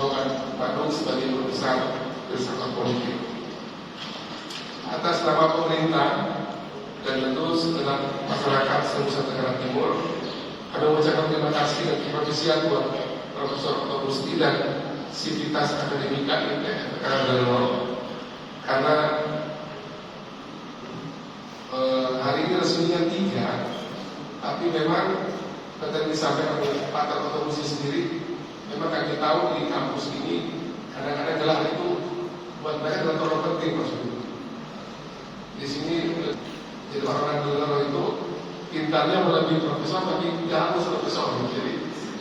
Golongan Bandung sebagai Besar Filsafat Politik. Atas nama pemerintah dan tentu segenap masyarakat se-Nusa Tenggara Timur, kami mengucapkan terima kasih dan apresiasi buat Profesor Otto Gusti dan Sivitas Akademika ITF karena hari ini resminya 3, tapi memang tadi disampaikan oleh Pak Otto Gusti sendiri, memang kami tahu di kampus ini kadang-kadang gelar itu buat mereka adalah terlalu penting maksudnya. Di sini jadi orang gelar itu pintarnya melebihi profesor, tapi tidak harus profesor. Jadi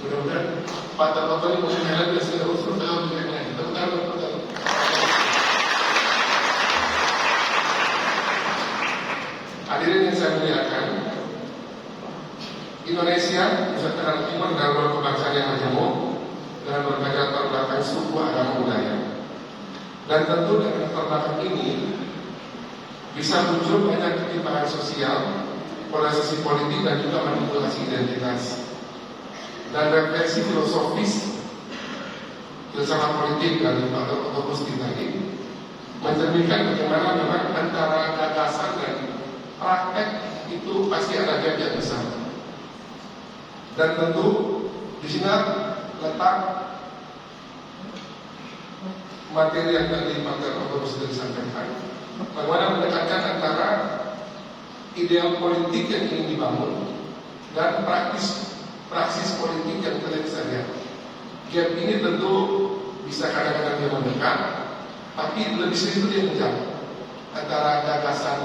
mudah-mudahan Pak Otto ini mungkin heran biasanya harus profesor juga. Kita betul. Hadirin yang saya muliakan, Indonesia, Nusa Tenggara Timur adalah sebuah kebangsaan yang majemuk dengan berbagai latar belakang suku, agama, budaya. Dan tentu dengan latar belakang ini bisa muncul banyak ketimpangan sosial, polarisasi politik dan juga manipulasi identitas. Dan refleksi filosofis filsafat politik dari Pak Otto Gusti tadi mencerminkan bagaimana memang antara gagasan dan praktek itu pasti ada gap yang besar. Dan tentu di sini letak materi yang tadi Pak Otto Gusti disampaikan, bagaimana mendekatkan antara ideal politik yang ingin dibangun dan praksis politik yang telah bisa lihat. Gap ini tentu bisa kadang-kadang dia mendekat, tapi lebih sering itu dia menjauh antara gagasan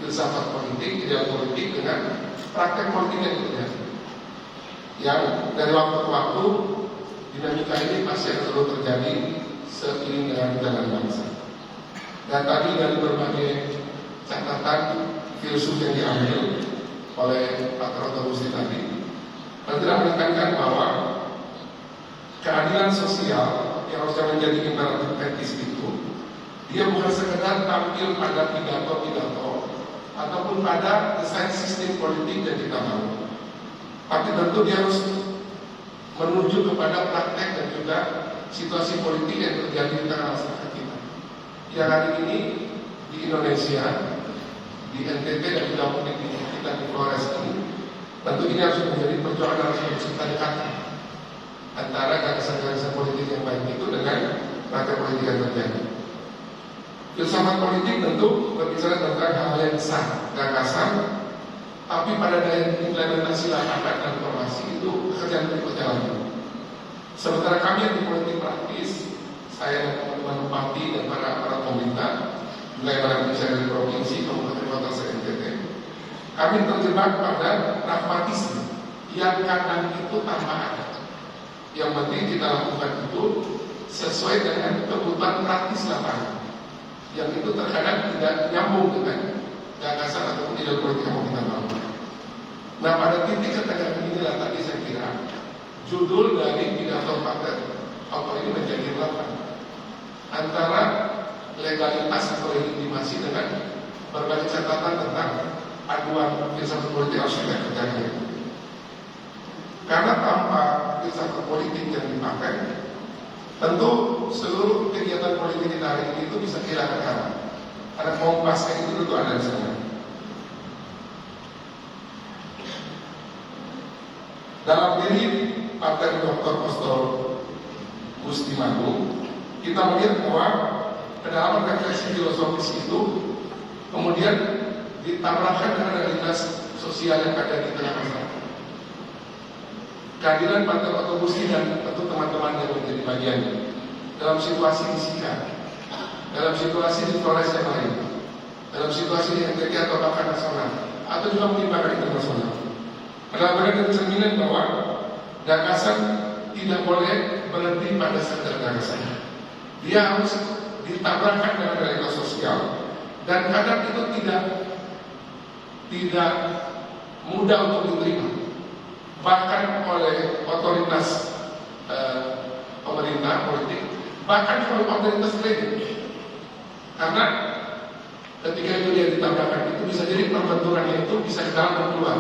filsafat politik, ideal politik dengan praktek politik yang terjadi. Yang dari waktu ke waktu dinamika ini pasti akan terus terjadi seiring dengan jalan bangsa. Dan tadi dari berbagai catatan filsuf yang diambil oleh Pak Otto Gusti tadi, tidak menekankan bahwa keadilan sosial yang harusnya menjadi imperatif etis itu, dia bukan sekedar tampil pada pidato-pidato ataupun pada desain sistem politik yang kita bangun, tapi tentu dia harus menuju kepada praktek dan juga situasi politik yang terjadi di tengah masyarakat kita. Yang hari ini di Indonesia, di NTT dan juga mungkin di kita di Flores ini, tentu ini harus menjadi perjuangan harus kita dekatkan antara gagasan-gagasan politik yang baik itu dengan praktek politik yang terjadi. Filsafat politik tentu berbicara tentang hal yang besar, gagasan, tapi pada daya implementasi lapangan dan informasi itu pekerjaan berikutnya lagi. Sementara kami yang di politik praktis, saya dan teman-teman bupati dan para pemerintah, juga yang ada dari provinsi, kabupaten kota se-NTT, kami terjebak pada pragmatisme yang kadang itu tanpa ada. Yang penting kita lakukan itu sesuai dengan kebutuhan praktis lapangan, yang itu terkadang tidak nyambung dengan gagasan ataupun ide politik yang mau kita bangun. Nah, pada titik ketegangan inilah tadi saya kira judul dari pidato Pak Otto ini menjadi relevan antara legalitas atau legitimasi dengan berbagai catatan tentang aduan filsafat politik harus kita kerjakan. Karena tanpa filsafat politik yang dipakai, tentu seluruh kegiatan politik kita hari ini itu bisa kehilangan arah. Karena kompasnya itu tentu ada di sana. Dalam diri Partai Dr. Otto Gusti Magung, kita melihat bahwa kedalaman refleksi filosofis itu kemudian ditabrakkan dengan realitas sosial yang ada di tengah masyarakat. Kehadiran Partai Otto Gusti dan tentu teman-teman yang menjadi bagian dalam situasi di Sika, dalam situasi di Flores yang lain, dalam situasi di NTT atau bahkan nasional, atau juga mungkin bahkan internasional, adalah bagian cerminan bahwa gagasan tidak boleh berhenti pada sekedar gagasan. Dia harus ditabrakkan dengan realitas sosial, dan kadang itu tidak mudah untuk diterima, bahkan oleh otoritas pemerintah politik, bahkan oleh otoritas lain. Karena ketika itu dia ditabrakkan, itu bisa jadi perbenturannya itu bisa di dalam dan keluar,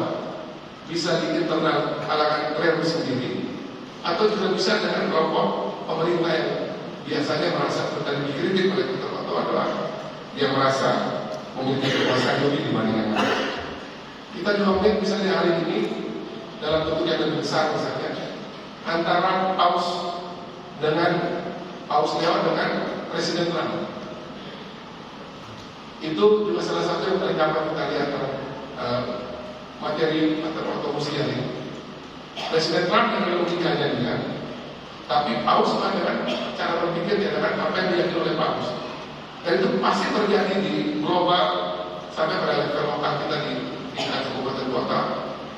bisa di internal kalangan klan sendiri, atau juga bisa dengan kelompok pemerintah yang biasanya merasa tadi dikritik oleh ketua adalah dia merasa memiliki kekuasaan lebih dibanding yang lain. Kita juga melihat misalnya hari ini dalam bentuk yang lebih besar misalnya antara Paus Leo dengan Presiden Trump. Itu juga salah satu yang paling gampang kita lihat materi atau musi hari ini. Presiden Trump yang logikanya dia, tapi Paus dengan cara berpikir dia dengan apa yang diyakini oleh Paus. Dan itu pasti terjadi di global sampai pada level lokal kita di tingkat kabupaten kota,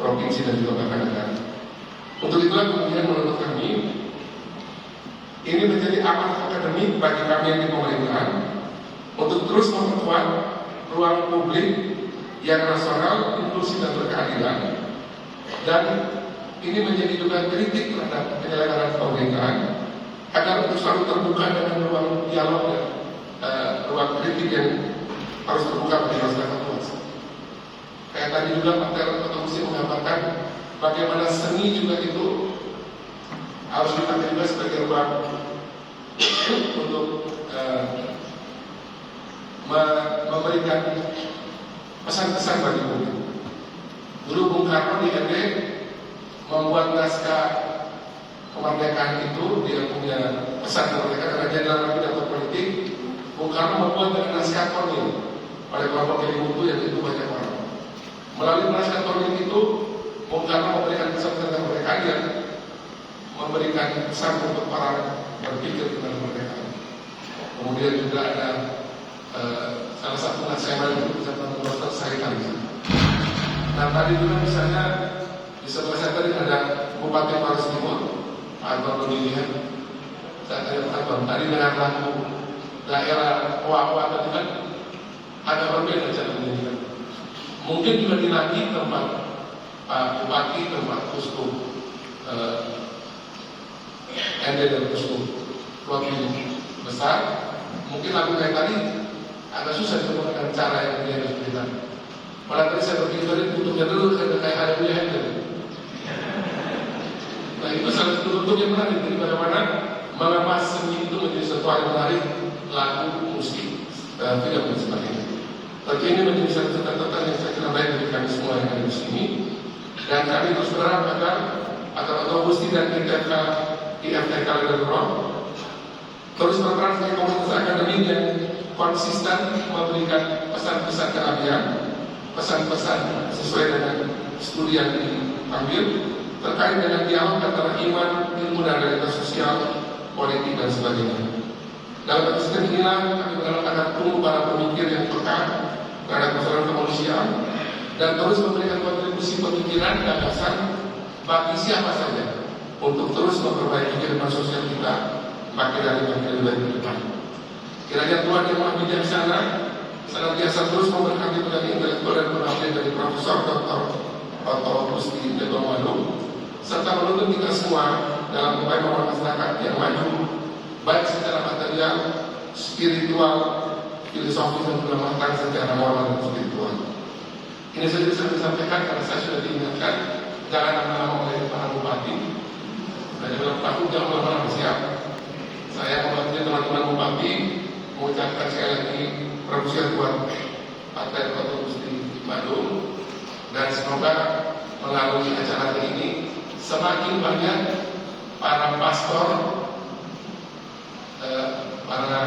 provinsi dan juga bahkan negara. Untuk itulah kemudian menurut kami ini menjadi amanat akademik bagi kami yang di pemerintahan untuk terus memperkuat ruang publik yang rasional, inklusif dan berkeadilan, dan ini menjadi juga kritik terhadap penyelenggaraan pemerintahan agar untuk selalu terbuka dengan ruang dialog dan ruang kritik yang harus terbuka bagi masyarakat luas. Kayak tadi juga Pak Ketua Musi menggambarkan bagaimana seni juga itu harus dipakai juga sebagai ruang untuk memberikan pesan-pesan bagi publik. Dulu Bung Karno di ND membuat naskah kemerdekaan itu, dia punya pesan kemerdekaan karena dia dalam pidato politik. Bung Karno membuat dengan naskah Kornil oleh kelompok Kelimutu yang itu banyak orang. Melalui naskah Kornil itu, Bung Karno memberikan pesan tentang kemerdekaan yang memberikan pesan untuk para berpikir tentang kemerdekaan. Kemudian juga ada salah satu naskah yang itu tentang Dr. Saitan. Nah tadi juga misalnya di sebelah saya tadi ada Bupati Flores Timur, Pak Anton Pemilihan. Saya tanya Pak Anton, tadi dengan lagu daerah Owa-Owa tadi kan ada berbeda cara menyanyikan. Mungkin juga di Nagi tempat Pak Bupati, tempat Kusku ND dan Kusku lebih besar. Mungkin lagu kayak tadi agak susah ditemukan dengan cara yang dia harus berikan. Malah tadi saya berpikir tadi tutupnya dulu kayak ada punya handle. Nah itu salah satu bentuk yang menarik. Jadi bagaimana mengemas seni itu menjadi sesuatu yang menarik, lagu, musik, film dan sebagainya. Tentu ini menjadi satu catatan yang saya kira baik bagi kami semua yang ada di sini. Dan kami terus berharap agar Musti dan IFTK Leaderboard terus berperan sebagai komunitas akademik yang konsisten memberikan pesan-pesan kenabian, pesan-pesan sesuai dengan studi yang diambil terkait dengan dialog antara iman, ilmu dan realitas sosial, politik dan sebagainya. Dalam ekosistem inilah kami berharap agar tumbuh para pemikir yang peka terhadap persoalan kemanusiaan dan terus memberikan kontribusi pemikiran dan gagasan bagi siapa saja untuk terus memperbaiki kehidupan sosial kita makin lebih baik ke depan. Kiranya Tuhan yang Maha Bijaksana senantiasa terus memberkati tenaga intelektual dan pengabdian dari Profesor Dr. Otto Musti Legomalu serta menuntun kita semua dalam upaya membangun masyarakat yang maju baik secara material, spiritual, filosofis dan juga matang secara moral dan spiritual. Ini saja bisa disampaikan karena saya sudah diingatkan jangan lama-lama oleh para bupati. Dari dalam takut jangan lama-lama siap. Saya mewakili teman-teman bupati mengucapkan sekali lagi perbusian buat Partai Kota Musti Bandung dan semoga melalui acara ini semakin banyak para pastor, para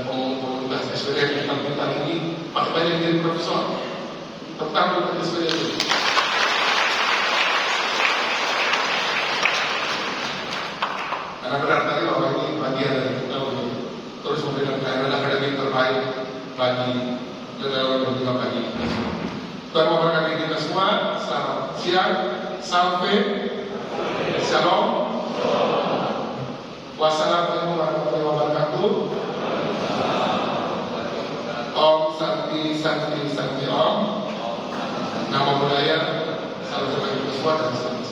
komunitas SPDN yang kita ini makin banyak jadi profesor, tetap di SPDN. Karena benar tadi bahwa ini bagian dari kita untuk terus memberikan pelayanan akademik terbaik bagi negara dan juga bagi nasional. Tuhan memberkati kita semua. Selamat siang, salve, shalom, wassalamualaikum warahmatullahi wabarakatuh. Om Santi Santi Santi Om. Nama budaya salam sebagai kita semua dan salam.